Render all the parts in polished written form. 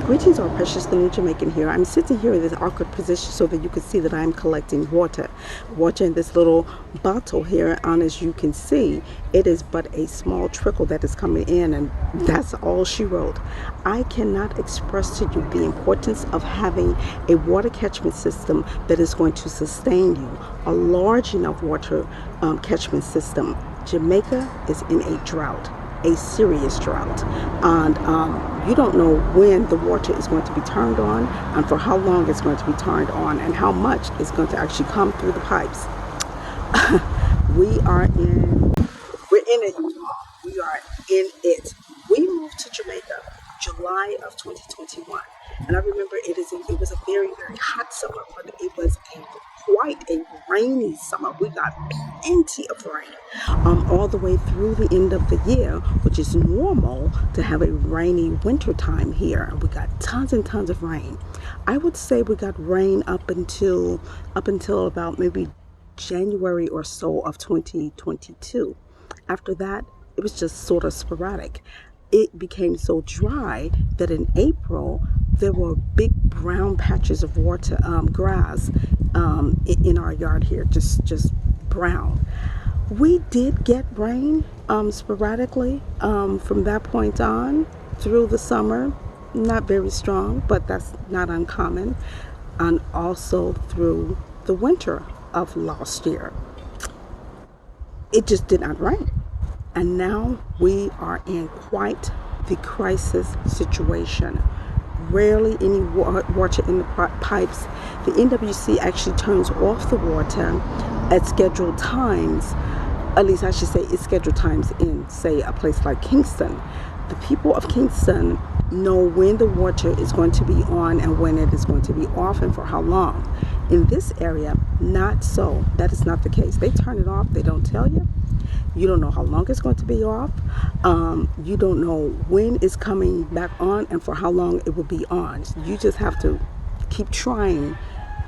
Greetings, all precious, the new Jamaican here. I'm sitting here in this awkward position so that you can see that I'm collecting water. Water in this little bottle here, and as you can see, it is but a small trickle that is coming in, and that's all she wrote. I cannot express to you the importance of having a water catchment system that is going to sustain you, a large enough water catchment system. Jamaica is in a drought, a serious drought, and you don't know when the water is going to be turned on and for how long it's going to be turned on and how much is going to actually come through the pipes. We're in it, y'all. We are in it. We moved to Jamaica July of 2021, and I remember it was a very, very hot summer, but it was quite a rainy summer. We got plenty of rain all the way through the end of the year, which is normal to have a rainy winter time here. And we got tons and tons of rain. I would say we got rain up until about maybe January or so of 2022. After that, it was just sort of sporadic. It became so dry that in April there were big brown patches of water, grass in our yard here, just brown. We did get rain sporadically from that point on through the summer, not very strong, but that's not uncommon, and also through the winter of last year. It just did not rain. And now we are in quite the crisis situation. Rarely any water in the pipes. The NWC actually turns off the water at scheduled times. At least I should say it's scheduled times in, say, a place like Kingston. The people of Kingston know when the water is going to be on and when it is going to be off and for how long. In this area, not so. That is not the case. They turn it off. They don't tell you. You don't know how long it's going to be off. You don't know when it's coming back on and for how long it will be on. You just have to keep trying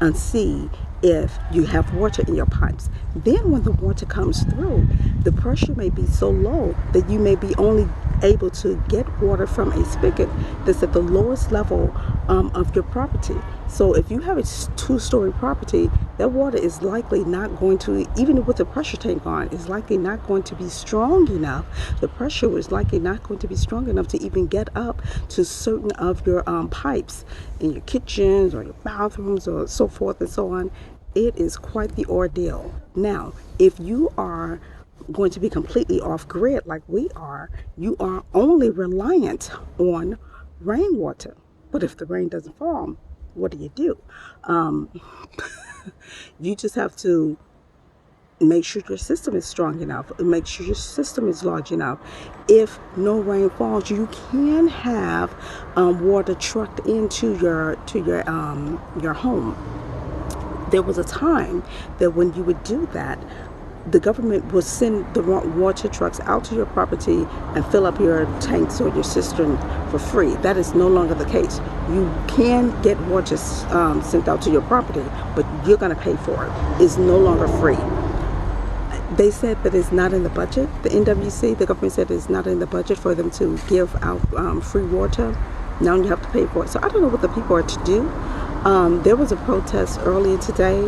and see if you have water in your pipes. Then when the water comes through, the pressure may be so low that you may be only able to get water from a spigot that's at the lowest level of your property. So if you have a two-story property, that water is likely not going to, even with the pressure tank on, is likely not going to be strong enough. The pressure is likely not going to be strong enough to even get up to certain of your pipes in your kitchens or your bathrooms or so forth and so on. It is quite the ordeal. Now, if you are going to be completely off grid like we are, you are only reliant on rainwater. But if the rain doesn't fall, what do? You just have to make sure your system is strong enough, make sure your system is large enough. If no rain falls, you can have water trucked into your home. There was a time that when you would do that, the government will send the water trucks out to your property and fill up your tanks or your cistern for free. That is no longer the case. You can get water sent out to your property, but you're going to pay for it. It's no longer free. They said that it's not in the budget. The NWC, the government said it's not in the budget for them to give out free water. Now you have to pay for it. So I don't know what the people are to do. There was a protest earlier today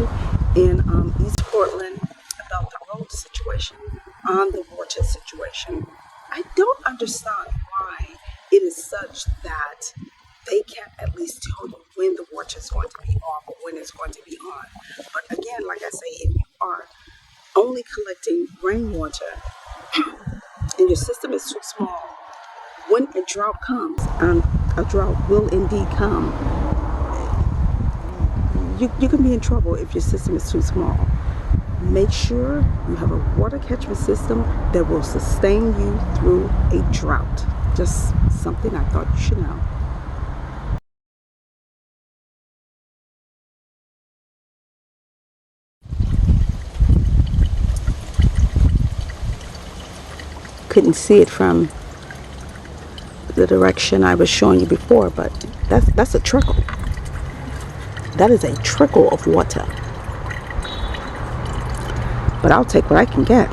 in East Portland about the road situation, on the water situation. I don't understand why it is such that they can't at least tell you when the water is going to be off or when it's going to be on. But again, like I say, if you are only collecting rainwater and your system is too small, when a drought comes, and a drought will indeed come, you can be in trouble if your system is too small. Make sure you have a water catchment system that will sustain you through a drought. Just something I thought you should know. Couldn't see it from the direction I was showing you before, but that's a trickle. That is a trickle of water. But I'll take what I can get.